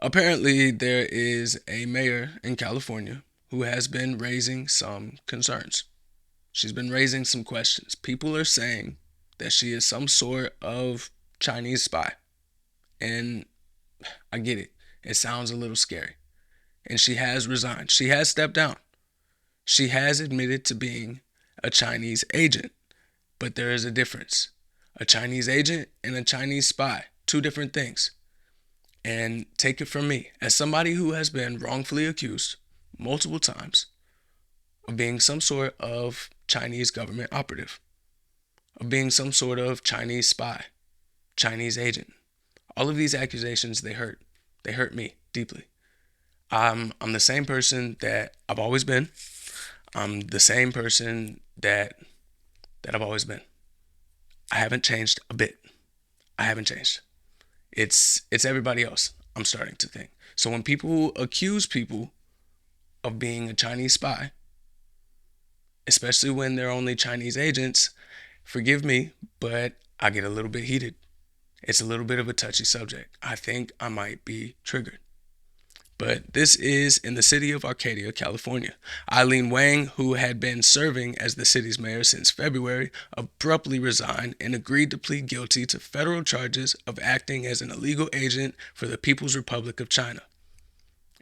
Apparently, there is a mayor in California who has been raising some concerns. She's been raising some questions. People are saying that she is some sort of Chinese spy. And I get it. It sounds a little scary. And she has resigned. She has stepped down. She has admitted to being a Chinese agent. But there is a difference. A Chinese agent and a Chinese spy, two different things. And take it from me, as somebody who has been wrongfully accused multiple times of being some sort of Chinese government operative, of being some sort of Chinese spy, Chinese agent. All of these accusations, they hurt. They hurt me deeply. I'm the same person that I've always been. I'm the same person that I've always been. I haven't changed a bit. I haven't changed. It's everybody else, I'm starting to think. So when people accuse people of being a Chinese spy, especially when they're only Chinese agents, forgive me, but I get a little bit heated. It's a little bit of a touchy subject. I think I might be triggered. But this is in the city of Arcadia, California. Eileen Wang, who had been serving as the city's mayor since February, abruptly resigned and agreed to plead guilty to federal charges of acting as an illegal agent for the People's Republic of China.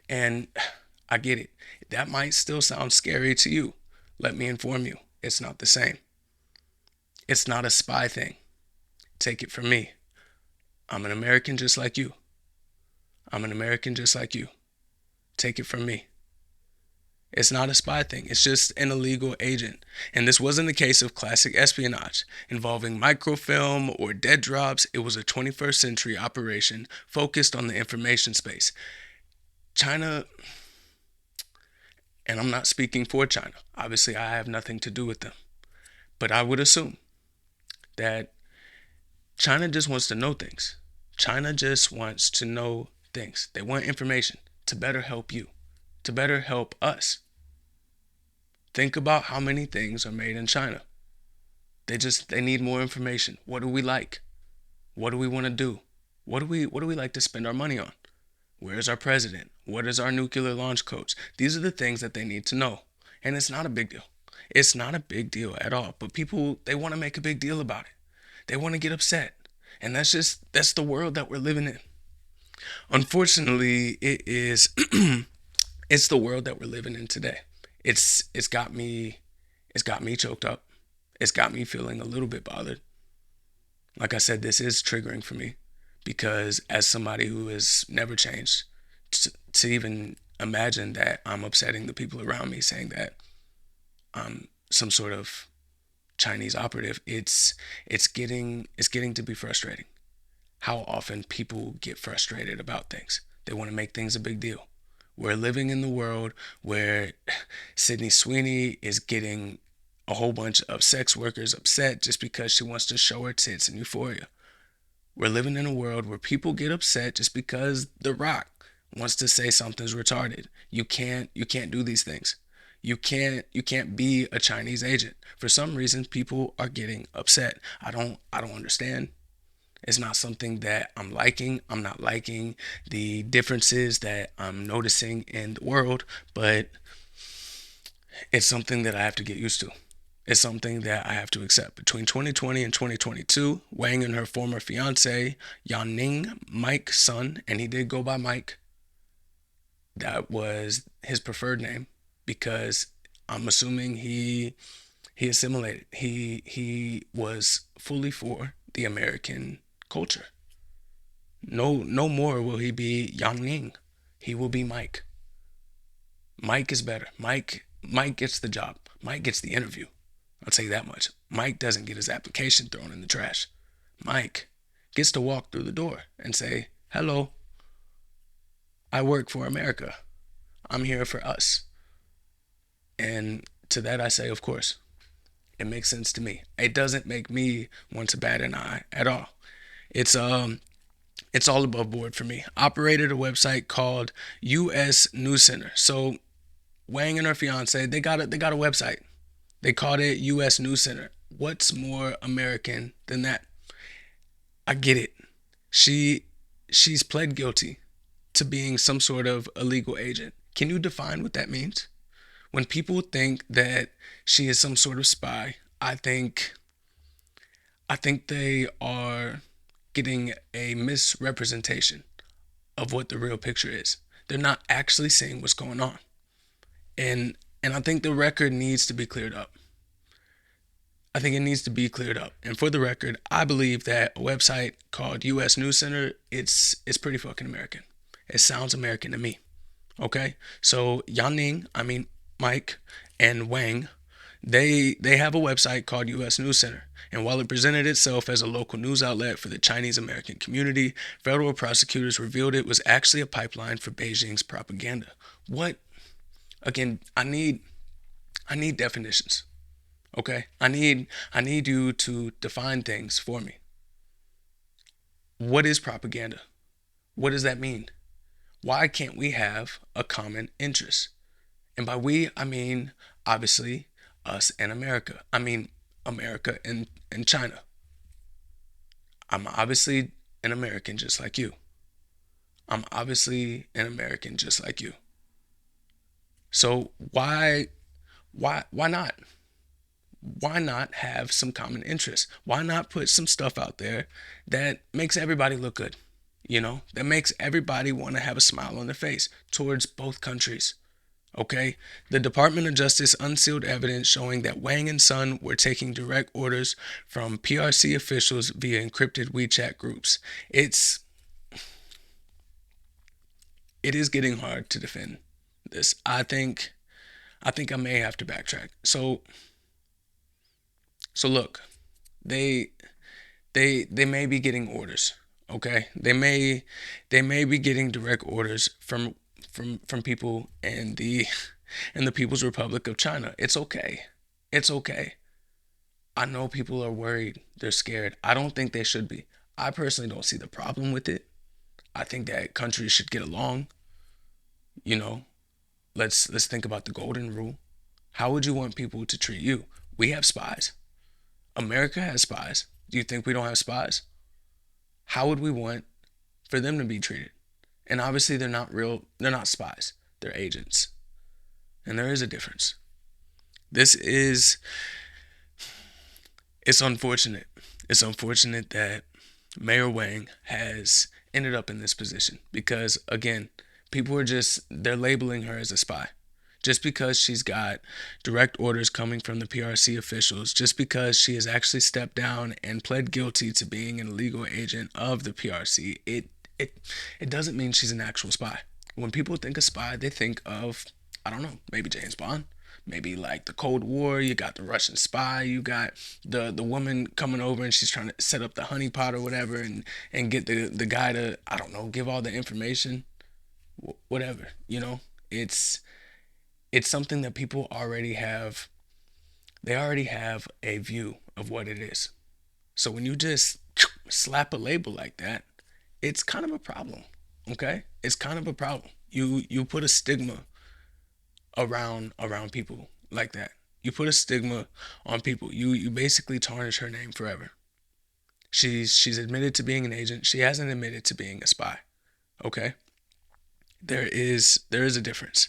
And I get it. That might still sound scary to you. Let me inform you, it's not the same. It's not a spy thing. Take it from me. I'm an American just like you. I'm an American just like you. Take it from me. It's not a spy thing. It's just an illegal agent. And this wasn't a case of classic espionage involving microfilm or dead drops. It was a 21st century operation focused on the information space. China, and I'm not speaking for China. Obviously, I have nothing to do with them. But I would assume that China just wants to know things. China just wants to know things. They want information to better help you, to better help us. Think about how many things are made in China. They need more information. What do we like? What do we want to do? What do we like to spend our money on? Where is our president? What is our nuclear launch codes? These are the things that they need to know. And it's not a big deal. It's not a big deal at all. But people, they want to make a big deal about it. They want to get upset. And that's the world that we're living in. Unfortunately, it is it's the world that we're living in today. It's got me choked up. It's got me feeling a little bit bothered. Like I said, this is triggering for me because as somebody who has never changed, to even imagine that I'm upsetting the people around me, saying that I'm some sort of Chinese operative, it's getting to be frustrating. How often people get frustrated about things. They want to make things a big deal. We're living in the world where Sydney Sweeney is getting a whole bunch of sex workers upset just because she wants to show her tits in Euphoria. We're living in a world where people get upset just because The Rock wants to say something's retarded. You can't do these things. You can't be a Chinese agent. For some reason people are getting upset. I don't understand. It's not something that I'm liking. I'm not liking the differences that I'm noticing in the world, but it's something that I have to get used to. It's something that I have to accept. Between 2020 and 2022, Wang and her former fiance, Yanning, Mike's son, and he did go by Mike. That was his preferred name because I'm assuming he assimilated. He was fully for the American culture. No more will he be Yanning. He will be Mike. Mike is better. Mike gets the job. Mike gets the interview. I'll tell you that much. Mike doesn't get his application thrown in the trash. Mike gets to walk through the door and say, "Hello, I work for America. I'm here for us." And to that I say, of course, it makes sense to me. It doesn't make me want to bat an eye at all. It's all above board for me. Operated a website called US News Center. So Wang and her fiance, they got a website. They called it US News Center. What's more American than that? I get it. She's pled guilty to being some sort of illegal agent. Can you define what that means? When people think that she is some sort of spy, I think I think they are getting a misrepresentation of what the real picture is. They're not actually seeing what's going on. And I think the record needs to be cleared up. I think it needs to be cleared up. And for the record, I believe that a website called US News Center, it's pretty fucking American. It sounds American to me. Okay? So Yanning, I mean Mike and Wang, they have a website called US News Center. And while it presented itself as a local news outlet for the Chinese American community, federal prosecutors revealed it was actually a pipeline for Beijing's propaganda. What? Again, I need definitions. Okay? I need you to define things for me. What is propaganda? What does that mean? Why can't we have a common interest? And by we, I mean obviously us and America. I mean America and China. I'm obviously an American just like you. I'm obviously an American just like you. So why not? Why not have some common interests? Why not put some stuff out there that makes everybody look good? That makes everybody want to have a smile on their face towards both countries. Okay? The Department of Justice unsealed evidence showing that Wang and Son were taking direct orders from PRC officials via encrypted WeChat groups. It is getting hard to defend this. I think I may have to backtrack. So look, they they may be getting orders. Okay, they may be getting direct orders from people in the People's Republic of China. It's okay. It's okay. I know people are worried. They're scared. I don't think they should be. I personally don't see the problem with it. I think that countries should get along. You know, let's think about the golden rule. How would you want people to treat you? We have spies. America has spies. Do you think we don't have spies? How would we want for them to be treated? And obviously they're not spies. They're agents. And there is a difference. This is it's unfortunate. It's unfortunate that Mayor Wang has ended up in this position because again, people are just they're labeling her as a spy. Just because she's got direct orders coming from the PRC officials, just because she has actually stepped down and pled guilty to being an illegal agent of the PRC, it doesn't mean she's an actual spy. When people think of spy, they think of, I don't know, maybe James Bond, maybe like the Cold War. You got the Russian spy, you got the woman coming over and she's trying to set up the honeypot or whatever, and get the guy to, I don't know, give all the information, whatever. It's it's something that people already have. They already have a view of what it is. So when you just slap a label like that, it's kind of a problem. Okay, it's kind of a problem. You put a stigma around people like that. You put a stigma on people. You basically tarnish her name forever. She's admitted to being an agent. She hasn't admitted to being a spy. Okay, there is a difference.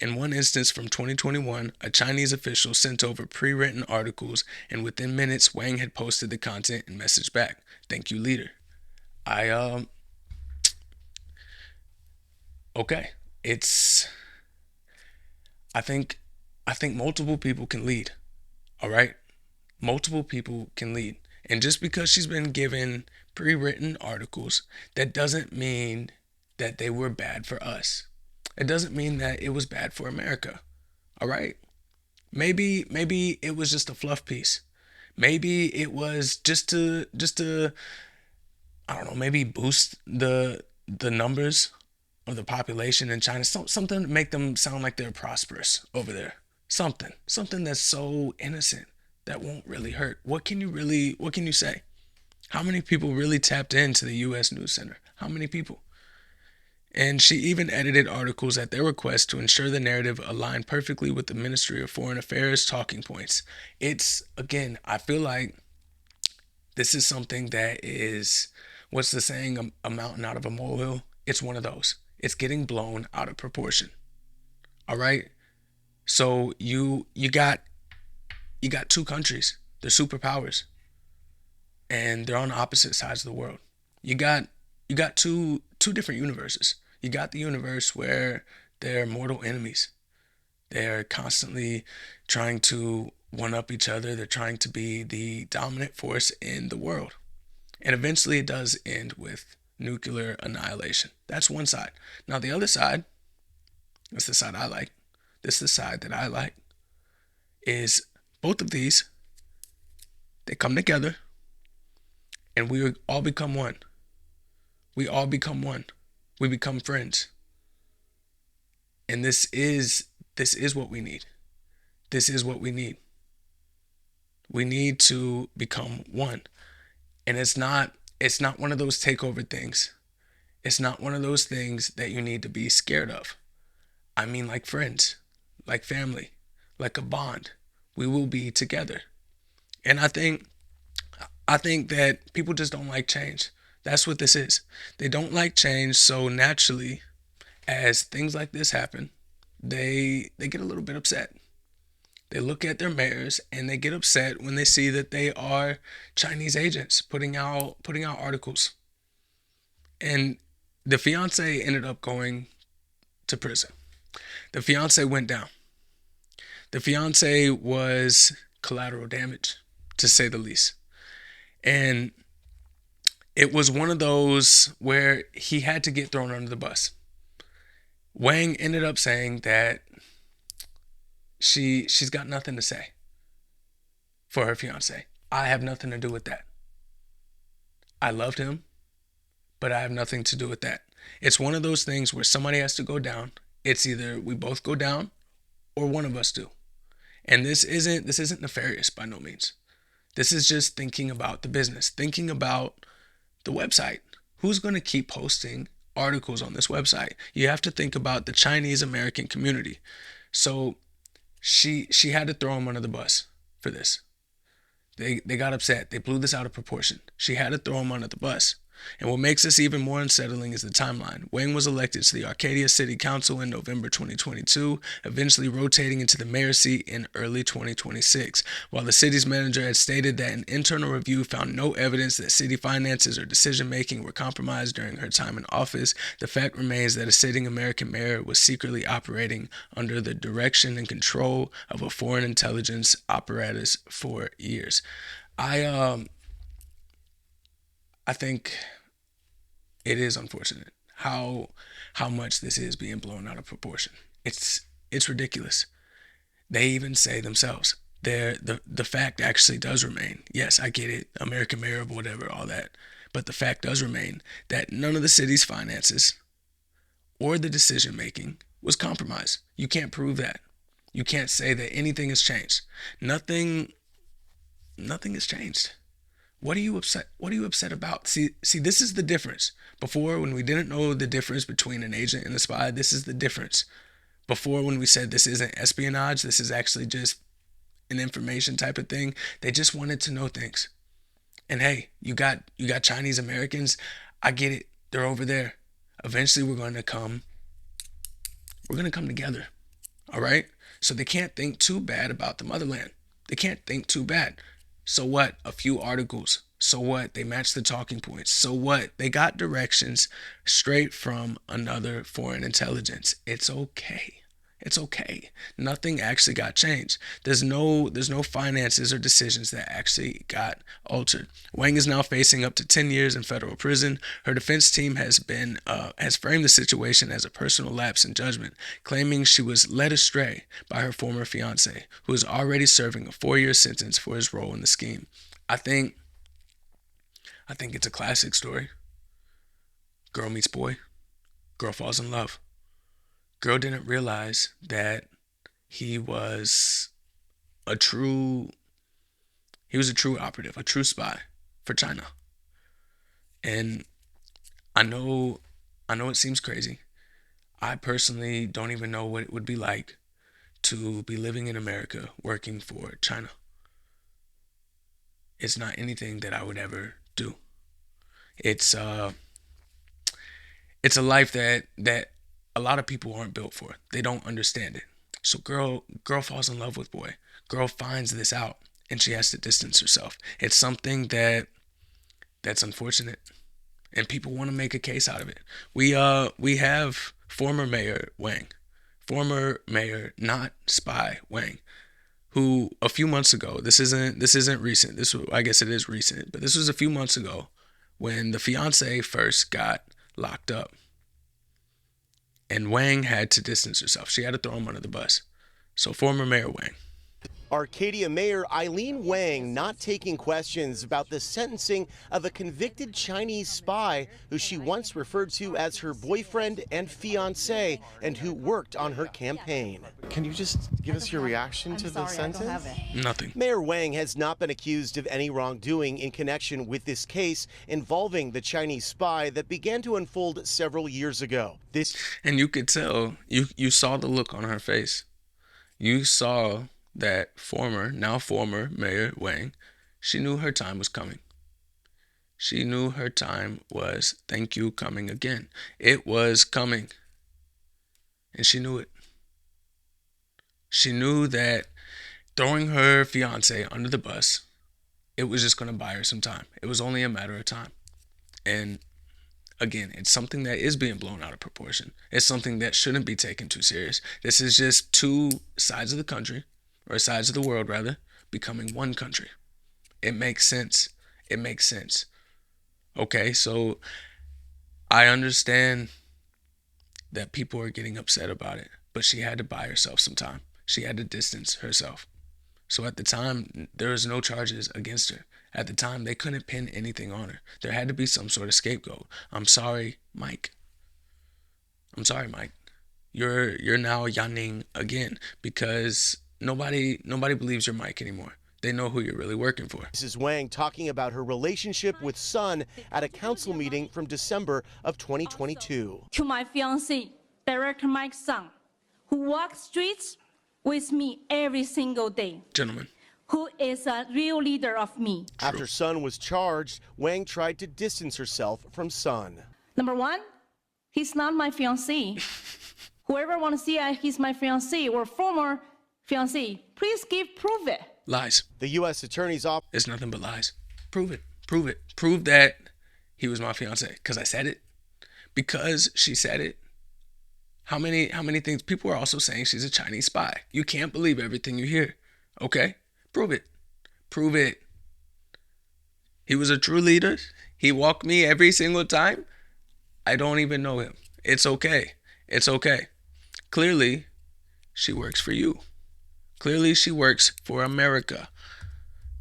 In one instance from 2021, a Chinese official sent over pre-written articles, and within minutes, Wang had posted the content and messaged back, "Thank you, leader." I Okay, it's I think I think multiple people can lead. All right, multiple people can lead, and just because she's been given pre-written articles, that doesn't mean that they were bad for us. It doesn't mean that it was bad for America. All right? Maybe it was just a fluff piece. Maybe it was just to I don't know, maybe boost the numbers of the population in China. Something to make them sound like they're prosperous over there. Something that's so innocent that won't really hurt. What can you say? How many people really tapped into the US News Center? How many people? And she even edited articles at their request to ensure the narrative aligned perfectly with the Ministry of Foreign Affairs talking points. Again, I feel like this is something that is, what's the saying, a mountain out of a molehill? It's one of those. It's getting blown out of proportion. All right. So you got two countries. They're superpowers, and they're on opposite sides of the world. You got two different universes. You got the universe where they're mortal enemies. They're constantly trying to one up each other. They're trying to be the dominant force in the world. And eventually it does end with nuclear annihilation. That's one side. Now, the other side, that's the side I like. This is the side that I like, is both of these, they come together and we all become one. We all become one. We become friends. And this is what we need. This is what we need. We need to become one. And it's not one of those takeover things. It's not one of those things that you need to be scared of. I mean, like friends, like family, like a bond. We will be together. And I think that people just don't like change. That's what this is. They don't like change, so naturally, as things like this happen, they get a little bit upset. They look at their mayors and they get upset when they see that they are Chinese agents putting out articles. And the fiance ended up going to prison. The fiance went down. The fiance was collateral damage, to say the least. And it was one of those where he had to get thrown under the bus. Wang ended up saying that she's got nothing to say for her fiance. I have nothing to do with that. I loved him, but I have nothing to do with that. It's one of those things where somebody has to go down. It's either we both go down or one of us do. And this isn't nefarious by no means. This is just thinking about the business, thinking about the website. Who's going to keep posting articles on this website? You have to think about the Chinese American community. So she had to throw him under the bus for this. They got upset. They blew this out of proportion. She had to throw him under the bus. And what makes this even more unsettling is the timeline. Wang was elected to the Arcadia City Council in November 2022, eventually rotating into the mayor seat in early 2026. While the city's manager had stated that an internal review found no evidence that city finances or decision-making were compromised during her time in office, the fact remains that a sitting American mayor was secretly operating under the direction and control of a foreign intelligence apparatus for years. I I think it is unfortunate how much this is being blown out of proportion. It's ridiculous. They even say themselves, the fact actually does remain. Yes, I get it, American mayor, whatever, all that. But the fact does remain that none of the city's finances or the decision making was compromised. You can't prove that. You can't say that anything has changed. Nothing nothing has changed. What are you upset about? See, this is the difference. Before, when we didn't know the difference between an agent and a spy, this is the difference. Before, when we said this isn't espionage, this is actually just an information type of thing. They just wanted to know things. And hey, you got Chinese Americans. I get it. They're over there. Eventually, we're gonna come together. All right. So they can't think too bad about the motherland. They can't think too bad. So what? A few articles. So what? They match the talking points. So what? They got directions straight from another foreign intelligence. It's okay. It's okay. Nothing actually got changed. There's no finances or decisions that actually got altered. Wang is now facing up to 10 years in federal prison. Her defense team has framed the situation as a personal lapse in judgment, claiming she was led astray by her former fiance, who is already serving a 4-year sentence for his role in the scheme. I think I think it's a classic story. Girl meets boy, girl falls in love. Girl didn't realize that he was a true he was a true operative, a true spy for China. And I know it seems crazy. I personally don't even know what it would be like to be living in America working for China. It's not anything that I would ever do. It's it's a life that a lot of people aren't built for it. They don't understand it. So girl falls in love with boy. Girl finds this out and she has to distance herself. It's something that's unfortunate, and people want to make a case out of it. We have former Mayor Wang, former Mayor not spy Wang, who a few months ago, this isn't recent. I guess it is recent, but this was a few months ago when the fiancé first got locked up. And Wang had to distance herself. She had to throw him under the bus. So former Mayor Wang. Arcadia Mayor Eileen Wang not taking questions about the sentencing of a convicted Chinese spy who she once referred to as her boyfriend and fiancé and who worked on her campaign. Can you just give us your reaction to the sentence? Nothing. Mayor Wang has not been accused of any wrongdoing in connection with this case involving the Chinese spy that began to unfold several years ago. And you could tell, you saw the look on her face. You saw that now former Mayor Wang, she knew her time was coming. She knew her time was, thank you, coming again. It was coming. And she knew it. She knew that throwing her fiance under the bus, it was just going to buy her some time. It was only a matter of time. And again, it's something that is being blown out of proportion. It's something that shouldn't be taken too serious. This is just two sides of the country, or sides of the world rather, becoming one country. It makes sense. It makes sense. Okay, so I understand that people are getting upset about it, but she had to buy herself some time. She had to distance herself. So at the time, there was no charges against her. At the time, they couldn't pin anything on her. There had to be some sort of scapegoat. I'm sorry, Mike. I'm sorry, Mike. You're now Yanning again because nobody believes you're Mike anymore. They know who you're really working for. Mrs. Wang talking about her relationship with Sun at a council meeting from December of 2022. To my fiancé, Director Mike's son, who walks streets with me every single day. Gentlemen. Who is a real leader of me. True. After Sun was charged, Wang tried to distance herself from Sun. Number one, he's not my fiancé. Whoever wants to see he's my fiancé or former fiancé, please prove it. Lies. The U.S. Attorney's Office. It's nothing but lies. Prove it. Prove it. Prove that he was my fiancé. Because I said it. Because she said it. How many things? People are also saying she's a Chinese spy. You can't believe everything you hear. Okay? Prove it. Prove it. He was a true leader. He walked me every single time. I don't even know him. It's okay. It's okay. Clearly, she works for you. Clearly, she works for America.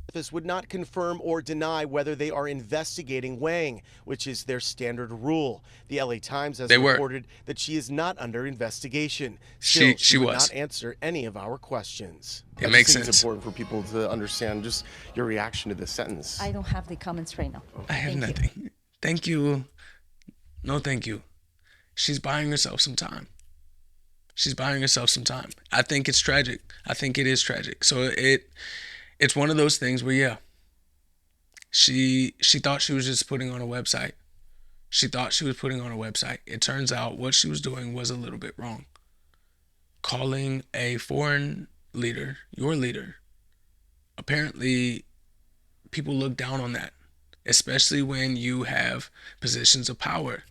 Office would not confirm or deny whether they are investigating Wang, which is their standard rule. The LA Times has reported that she is not under investigation. Still, she would not answer any of our questions. It makes sense. It's important for people to understand just your reaction to this sentence. I don't have the comments right now. I have nothing. Thank you. No, thank you. She's buying herself some time. She's buying herself some time. I think it's tragic. I think it is tragic. So it's one of those things where, yeah, she thought she was just putting on a website. She thought she was putting on a website. It turns out what she was doing was a little bit wrong. Calling a foreign leader, your leader, apparently people look down on that, especially when you have positions of power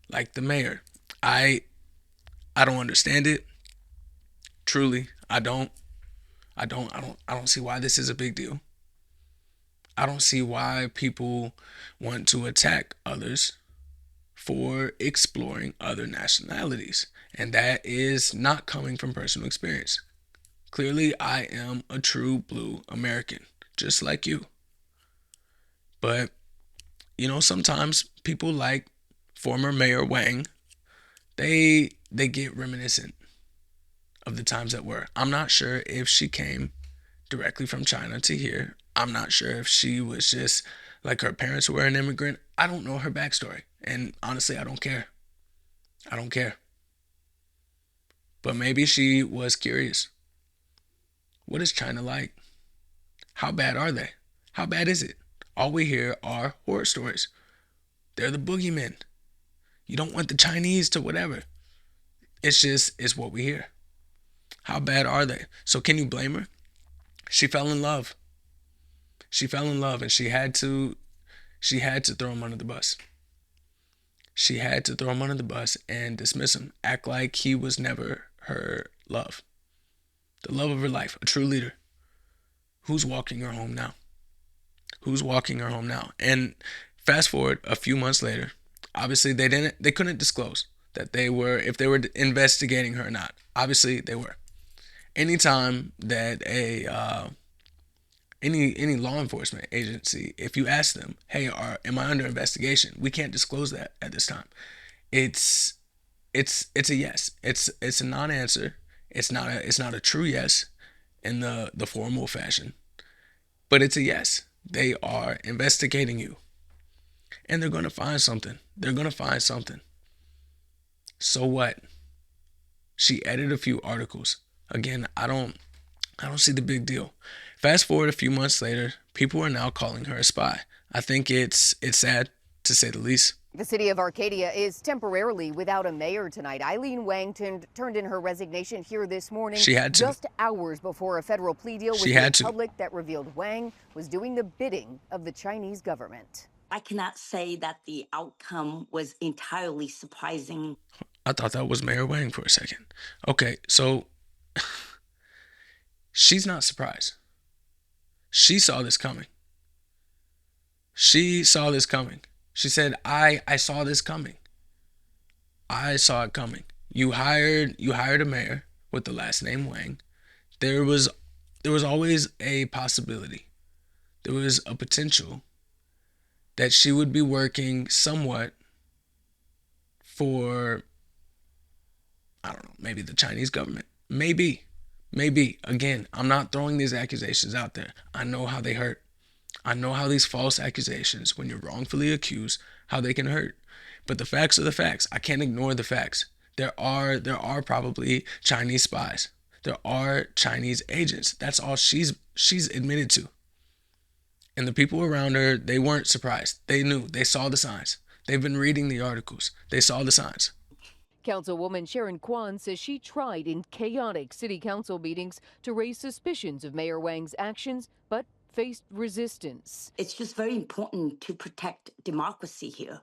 like the mayor. I don't understand it. Truly, I don't see why this is a big deal. I don't see why people want to attack others for exploring other nationalities. And that is not coming from personal experience. Clearly, I am a true blue American, just like you. But, sometimes people like former Mayor Wang, they get reminiscent of the times that were. I'm not sure if she came directly from China to here. I'm not sure if she was just like her parents were an immigrant. I don't know her backstory. And honestly, I don't care. I don't care. But maybe she was curious. What is China like? How bad are they? How bad is it? All we hear are horror stories. They're the boogeymen. You don't want the Chinese to whatever. It's what we hear. How bad are they? So can you blame her? She fell in love. She fell in love, and she had to throw him under the bus. She had to throw him under the bus and dismiss him. Act like he was never her love. The love of her life, a true leader. Who's walking her home now? Who's walking her home now? And fast forward a few months later, obviously they couldn't disclose that if they were investigating her or not. Obviously they were. Anytime that any law enforcement agency, if you ask them, hey, am I under investigation? We can't disclose that at this time. It's a yes. It's a non-answer. It's not a true yes in the formal fashion, but it's a yes. They are investigating you, and they're gonna find something. So what? She edited a few articles. Again, I don't see the big deal. Fast forward a few months later, people are now calling her a spy. I think it's sad, to say the least. The city of Arcadia is temporarily without a mayor tonight. Eileen Wang turned in her resignation here this morning. She had to. Just hours before a federal plea deal was made public that revealed Wang was doing the bidding of the Chinese government. I cannot say that the outcome was entirely surprising. I thought that was Mayor Wang for a second. Okay, so she's not surprised. She saw this coming. She said, I saw this coming. I saw it coming. You hired a mayor with the last name Wang. There was always a possibility. There was a potential that she would be working somewhat for, I don't know, maybe the Chinese government. Maybe. Again, I'm not throwing these accusations out there. I know how they hurt. I know how these false accusations, when you're wrongfully accused, how they can hurt. But the facts are the facts. I can't ignore the facts. There are probably Chinese spies. There are Chinese agents. That's all she's admitted to. And the people around her, they weren't surprised. They knew. They saw the signs. They've been reading the articles. They saw the signs. Councilwoman Sharon Kwan says she tried in chaotic city council meetings to raise suspicions of Mayor Wang's actions, but faced resistance. It's just very important to protect democracy here.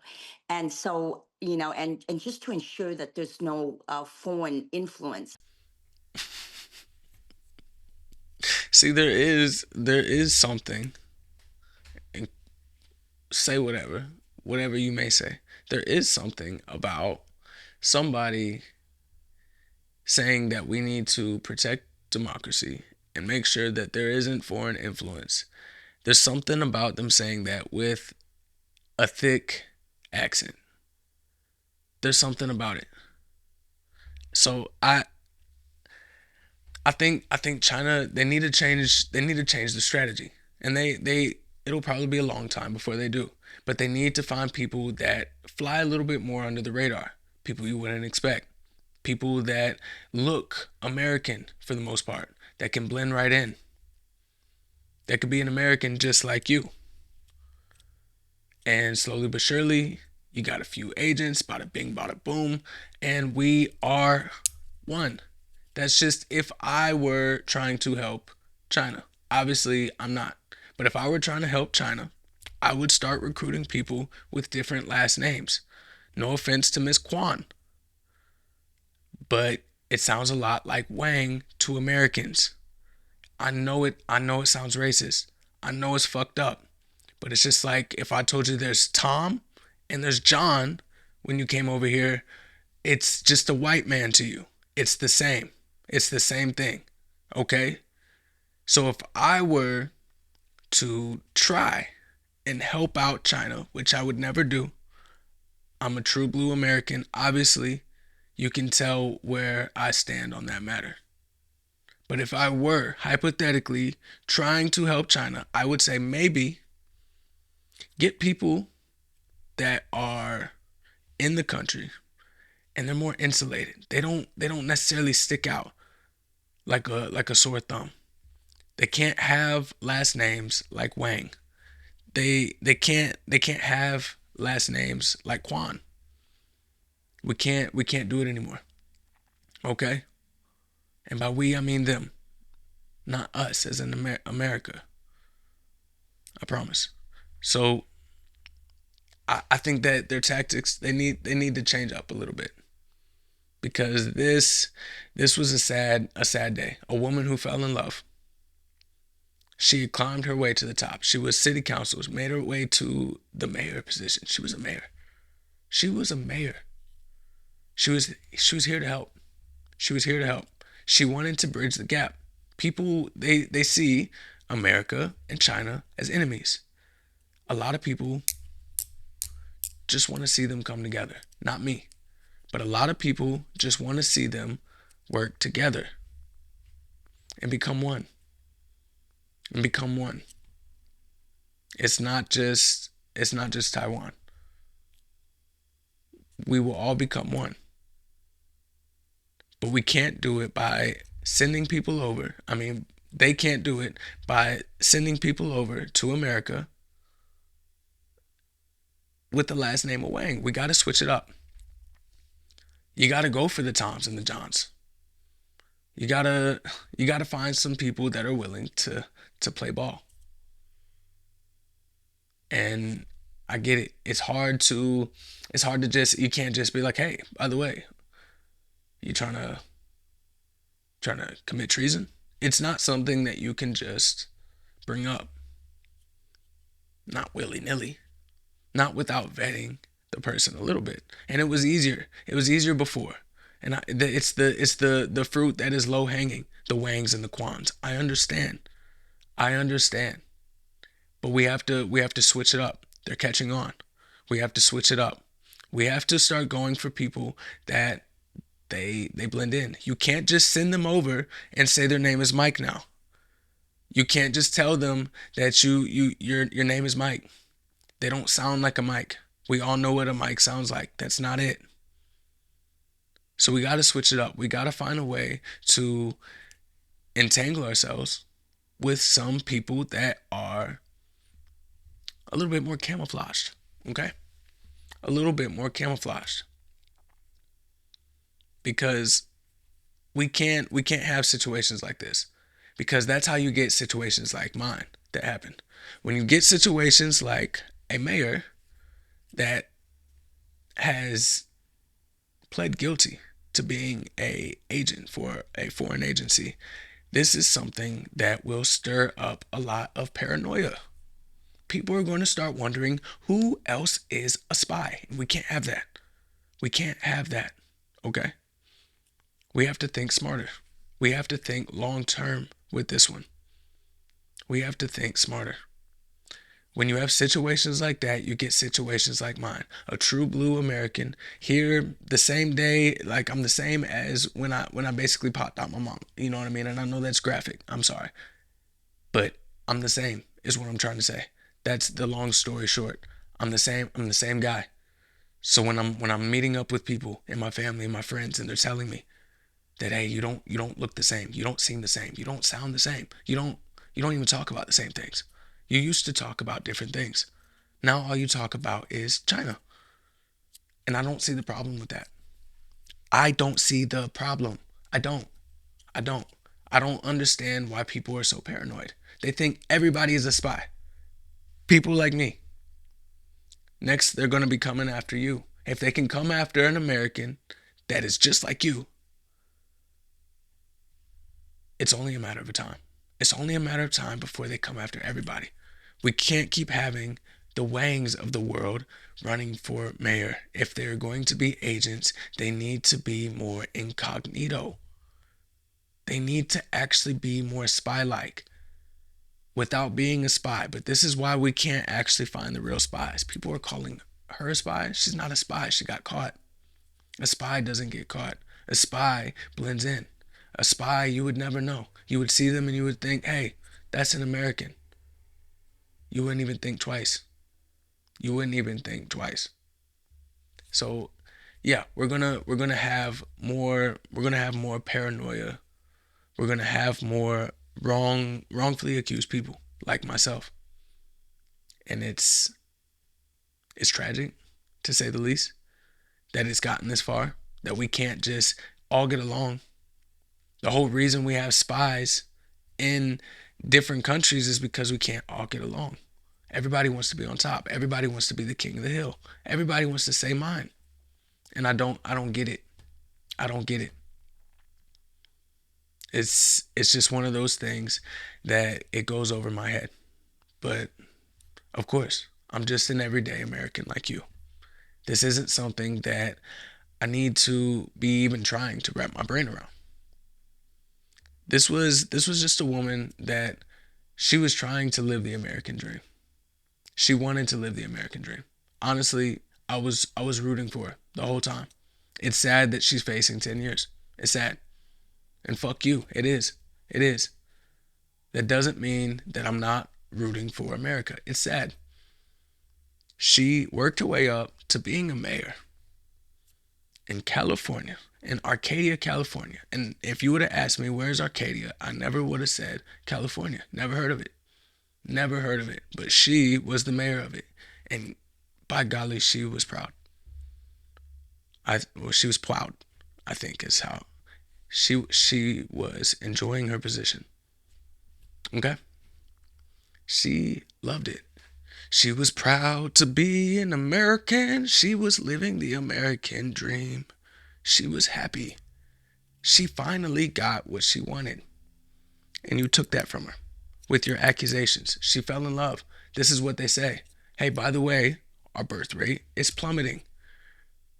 And so, and just to ensure that there's no foreign influence. See, there is something, and say whatever you may say. There is something about somebody saying that we need to protect democracy and make sure that there isn't foreign influence. There's something about them saying that with a thick accent. There's something about it. So I think China, they need to change the strategy. And it'll probably be a long time before they do. But they need to find people that fly a little bit more under the radar. People you wouldn't expect. People that look American for the most part, that can blend right in. That could be an American just like you. And slowly but surely, you got a few agents, bada bing, bada boom, and we are one. That's just if I were trying to help China. Obviously, I'm not. But if I were trying to help China, I would start recruiting people with different last names. No offense to Miss Kwan, but it sounds a lot like Wang to Americans. I know it sounds racist. I know it's fucked up. But it's just like if I told you there's Tom and there's John when you came over here, it's just a white man to you. It's the same. It's the same thing. Okay? So if I were to try and help out China, which I would never do, I'm a true blue American. Obviously, you can tell where I stand on that matter. But if I were hypothetically trying to help China, I would say maybe get people that are in the country and they're more insulated. They don't necessarily stick out like a sore thumb. They can't have last names like Wang. They can't have last names like Kwan. We can't do it anymore. Okay? And by we, I mean them. Not us as in America. I promise. So I think that their tactics, they need to change up a little bit. Because this was a sad day. A woman who fell in love. She had climbed her way to the top. She was city council, made her way to the mayor position. She was a mayor. She was a mayor. She was here to help. She was here to help. She wanted to bridge the gap. People, they see America and China as enemies. A lot of people just want to see them come together. Not me. But a lot of people just want to see them work together and become one. And become one. It's not just Taiwan. We will all become one. But we can't do it by sending people over. I mean, they can't do it by sending people over to America with the last name of Wang. We got to switch it up. You got to go for the Toms and the Johns. You got to find some people that are willing to play ball. And I get it. It's hard to just, you can't just be like, hey, by the way, you trying to commit treason? It's not something that you can just bring up. Not willy-nilly. Not without vetting the person a little bit. And it was easier. It was easier before. And it's the fruit that is low hanging, the Wangs and the Kwans. I understand. But we have to switch it up. They're catching on. We have to switch it up. We have to start going for people that they blend in. You can't just send them over and say their name is Mike now. You can't just tell them that your name is Mike. They don't sound like a Mike. We all know what a Mike sounds like. That's not it. So we got to switch it up. We got to find a way to entangle ourselves with some people that are a little bit more camouflaged. Okay? A little bit more camouflaged. Because we can't have situations like this. Because that's how you get situations like mine that happen. When you get situations like a mayor that has pled guilty to being an agent for a foreign agency, this is something that will stir up a lot of paranoia. People are going to start wondering who else is a spy. We can't have that. We can't have that. Okay? We have to think smarter. We have to think long term with this one. We have to think smarter. When you have situations like that, you get situations like mine. A true blue American here the same day, like I'm the same as when I basically popped out my mom. You know what I mean? And I know that's graphic. I'm sorry. But I'm the same is what I'm trying to say. That's the long story short. I'm the same guy. So when I'm meeting up with people in my family and my friends and they're telling me that, hey, you don't look the same. You don't seem the same. You don't sound the same. You don't even talk about the same things. You used to talk about different things. Now all you talk about is China. And I don't see the problem with that. I don't see the problem. I don't understand why people are so paranoid. They think everybody is a spy. People like me. Next, they're going to be coming after you. If they can come after an American that is just like you, it's only a matter of time. It's only a matter of time before they come after everybody. We can't keep having the Wangs of the world running for mayor. If they're going to be agents, they need to be more incognito. They need to actually be more spy-like without being a spy. But this is why we can't actually find the real spies. People are calling her a spy. She's not a spy. She got caught. A spy doesn't get caught. A spy blends in. A spy, you would never know. You would see them and you would think, hey, that's an American. You wouldn't even think twice. So, yeah, we're gonna have more paranoia. We're gonna have more wrongfully accused people like myself. And it's tragic, to say the least, that it's gotten this far, that we can't just all get along. The whole reason we have spies in different countries is because we can't all get along. Everybody wants to be on top. Everybody wants to be the king of the hill. Everybody wants to say mine. And I don't get it. I don't get it. It's just one of those things that it goes over my head. But of course, I'm just an everyday American like you. This isn't something that I need to be even trying to wrap my brain around. This was just a woman that she was trying to live the American dream. She wanted to live the American dream. Honestly, I was rooting for her the whole time. It's sad that she's facing 10 years. It's sad. And fuck you. It is. It is. That doesn't mean that I'm not rooting for America. It's sad. She worked her way up to being a mayor in California, in Arcadia, California. And if you would have asked me, where's Arcadia? I never would have said California. Never heard of it. Never heard of it. But she was the mayor of it. And by golly, she was proud. She was proud, I think, is how she was enjoying her position. Okay? She loved it. She was proud to be an American. She was living the American dream. She was happy. She finally got what she wanted. And you took that from her with your accusations. She fell in love. This is what they say. Hey, by the way, our birth rate is plummeting.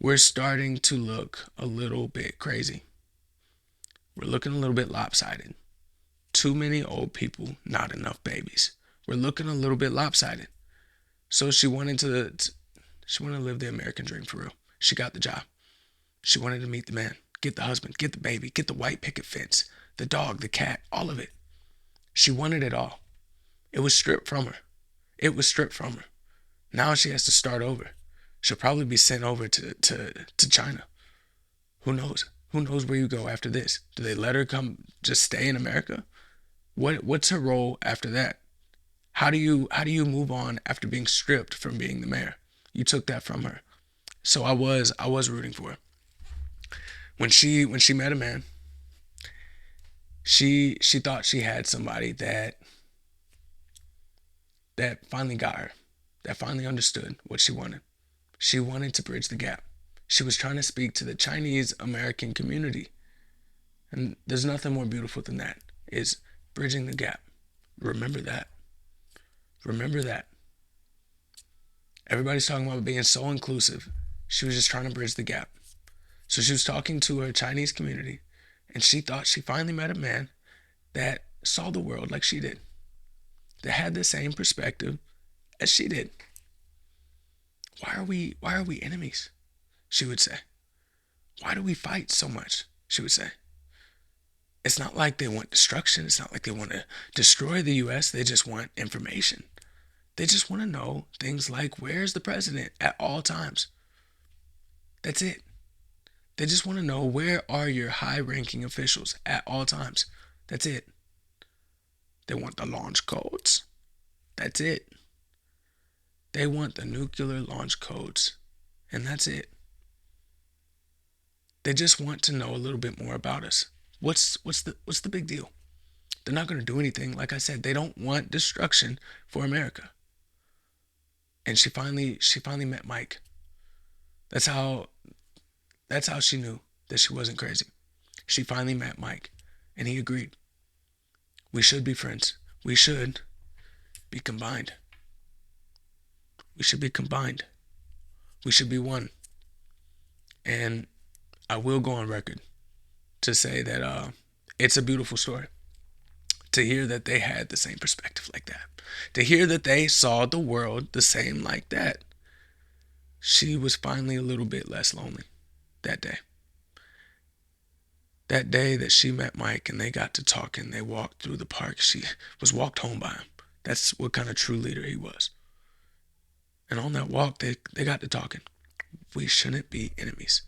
We're starting to look a little bit crazy. We're looking a little bit lopsided. Too many old people, not enough babies. We're looking a little bit lopsided. So she wanted to live the American dream for real. She got the job. She wanted to meet the man, get the husband, get the baby, get the white picket fence, the dog, the cat, all of it. She wanted it all. It was stripped from her. It was stripped from her. Now she has to start over. She'll probably be sent over to China. Who knows? Who knows where you go after this? Do they let her come just stay in America? What's her role after that? How do you move on after being stripped from being the mayor? You took that from her. So I was rooting for her. When she met a man, she thought she had somebody that finally got her, that finally understood what she wanted. She wanted to bridge the gap. She was trying to speak to the Chinese American community. And there's nothing more beautiful than that, is bridging the gap. Remember that. Remember that. Everybody's talking about being so inclusive. She was just trying to bridge the gap. So she was talking to her Chinese community, and she thought she finally met a man that saw the world like she did, that had the same perspective as she did. Why are we enemies? She would say. Why do we fight so much? She would say. It's not like they want destruction. It's not like they want to destroy the U.S. They just want information. They just want to know things like, where's the president at all times? That's it. They just want to know, where are your high-ranking officials at all times? That's it. They want the launch codes. That's it. They want the nuclear launch codes. And that's it. They just want to know a little bit more about us. What's the big deal? They're not going to do anything. Like I said, they don't want destruction for America. And she finally met Mike. That's how she knew that she wasn't crazy. She finally met Mike, and he agreed. We should be friends. We should be combined. We should be combined. We should be one. And I will go on record to say that it's a beautiful story. To hear that they had the same perspective like that. To hear that they saw the world the same like that. She was finally a little bit less lonely that day. That day that she met Mike and they got to talking, they walked through the park. She was walked home by him. That's what kind of true leader he was. And on that walk, they got to talking. We shouldn't be enemies.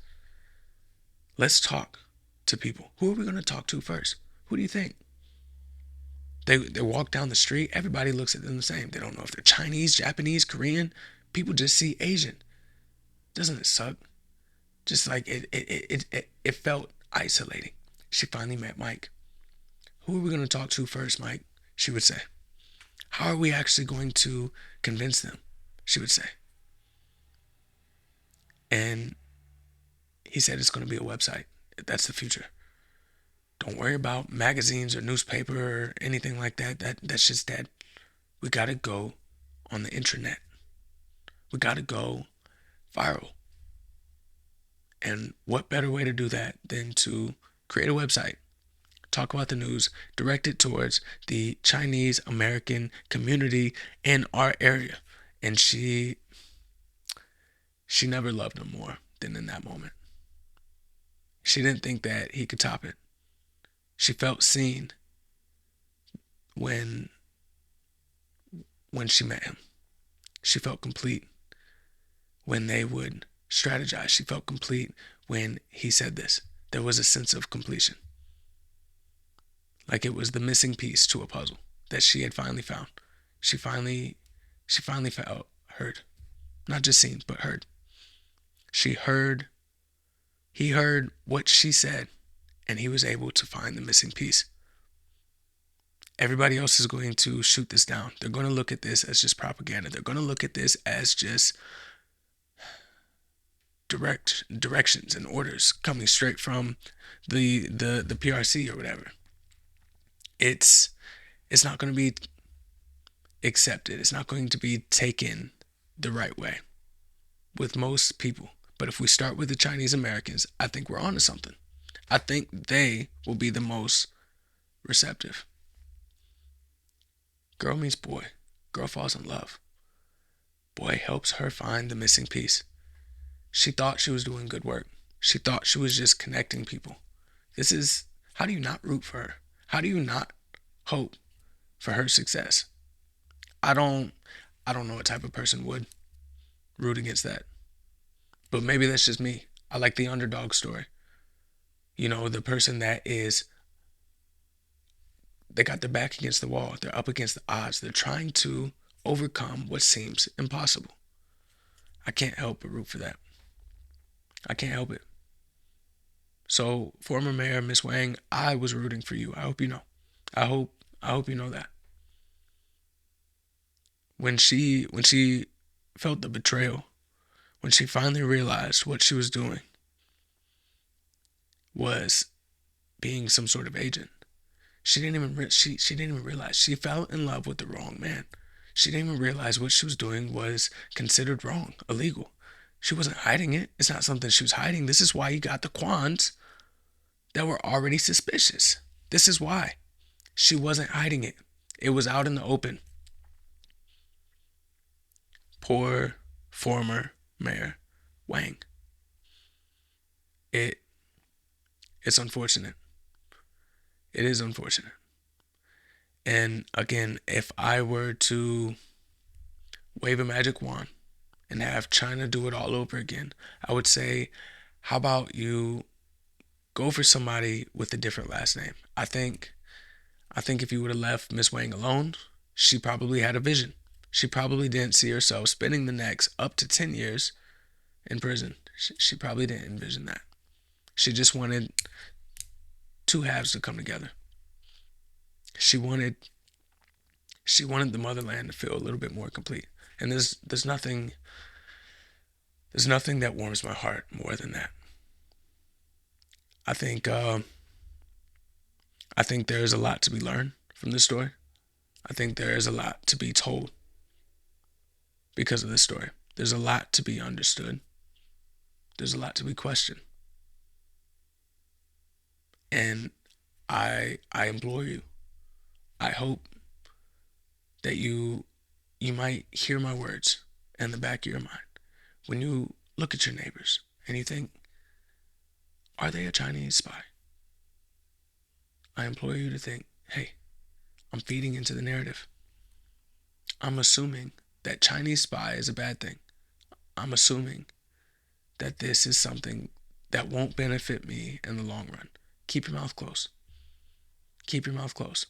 Let's talk to people. Who are we going to talk to first? Who do you think? They walk down the street. Everybody looks at them the same. They don't know if they're Chinese, Japanese, Korean. People just see Asian. Doesn't it suck? Just like it felt, isolating. She finally met Mike. Who are we going to talk to first, Mike? She would say. How are we actually going to convince them? She would say. And he said it's going to be a website. That's the future. Don't worry about magazines or newspaper or anything like that. That's just dead. We got to go on the intranet. We got to go viral. And what better way to do that than to create a website, talk about the news, direct it towards the Chinese American community in our area. And she never loved him more than in that moment. She didn't think that he could top it. She felt seen when she met him. She felt complete when they would strategize. She felt complete when he said this. There was a sense of completion. Like it was the missing piece to a puzzle that she had finally found. She finally felt heard. Not just seen, but heard. He heard what she said, and he was able to find the missing piece. Everybody else is going to shoot this down. They're going to look at this as just propaganda. They're going to look at this as just directions and orders coming straight from the PRC or whatever. It's not going to be accepted. It's not going to be taken the right way with most people. But if we start with the Chinese Americans, I think we're onto something. I think they will be the most receptive. Girl meets boy. Girl falls in love. Boy helps her find the missing piece. She thought she was doing good work. She thought she was just connecting people. How do you not root for her? How do you not hope for her success? I don't know what type of person would root against that. But maybe that's just me. I like the underdog story. You know, the person they got their back against the wall. They're up against the odds. They're trying to overcome what seems impossible. I can't help but root for that. I can't help it. So, former Mayor Miss Wang, I was rooting for you. I hope you know. I hope you know that. When she felt the betrayal, when she finally realized what she was doing was being some sort of agent, she didn't even realize she fell in love with the wrong man. She didn't even realize what she was doing was considered wrong, illegal. She wasn't hiding it. It's not something she was hiding. This is why you got the Kwans that were already suspicious. This is why. She wasn't hiding it. It was out in the open. Poor former Mayor Wang. It's unfortunate. It is unfortunate. And again, if I were to wave a magic wand and have China do it all over again, I would say, how about you go for somebody with a different last name? I think if you would have left Miss Wang alone, she probably had a vision. She probably didn't see herself spending the next up to 10 years in prison. She probably didn't envision that. She just wanted two halves to come together. She wanted the motherland to feel a little bit more complete. And there's nothing that warms my heart more than that. I think there's a lot to be learned from this story. I think there is a lot to be told because of this story. There's a lot to be understood. There's a lot to be questioned. And I implore you, I hope that you might hear my words in the back of your mind when you look at your neighbors and you think, are they a Chinese spy? I implore you to think, hey, I'm feeding into the narrative. I'm assuming that Chinese spy is a bad thing. I'm assuming that this is something that won't benefit me in the long run. Keep your mouth closed. Keep your mouth closed.